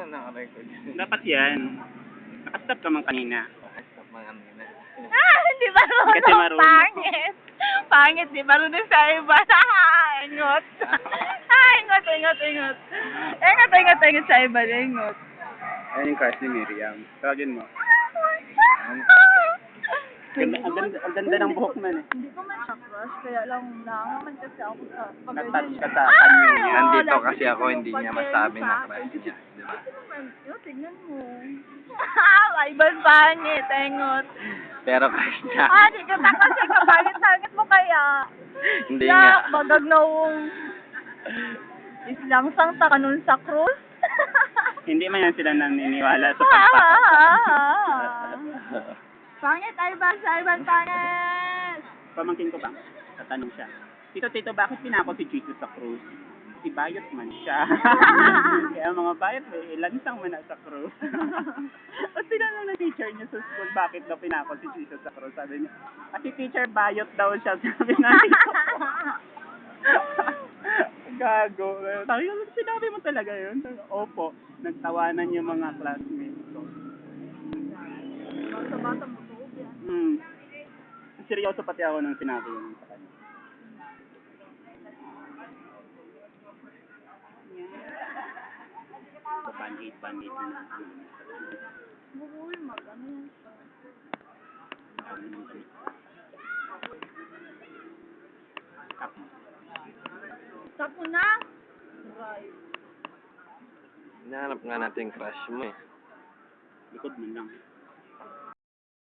Wala naka-record. Dapat yan. Nakastop ka man kanina. Stop mga kanina. Hindi marunong. Kasi marunong. Pangit. Pangit, di marunong sa iba. Ingot. Ingot, ingot, ingot. Ingot, ingot, ingot sa iba. Ingot. Ayan yung crush ni Miriam. Tawagin mo. Ang ganda ng buhok man eh. Hindi ko man siya crush, kaya lang naman kasi ako sa Natouch ka sa kanya niya. Nandito kasi ako, hindi niya masabi na crush niya. Di ba? Tignan mo. Ibang pangit, engot. Pero crush niya. Di kita kasi kapangit-sangit mo kaya. Hindi nga. Bagag na islang sang takanun sa krus. Hindi man yan sila naniniwala sa pagpapakot. Pangit, Ivan, pangit! Pamangkin ko ba? Tatanong siya. Tito, bakit pinako si Jesus sa krus? Si bayot man siya. Kaya mga bayot, lansang man na sa krus. At tinanong na teacher niya sa school, bakit daw pinako si Jesus sa krus? Sabi niya, kasi teacher, bayot daw siya. Sabi na gago. Sabi ko, sinabi mo talaga yun? Opo. Nagtawanan yung mga classmates ko. Bata mo to, yan. Seryoso pati ako nang sinabi yun sa kanya. So, bandit na. Buhuy, ano yan siya? Tapo na? Right. Hinahanap nga natin yung crush mo eh. Likod mo lang.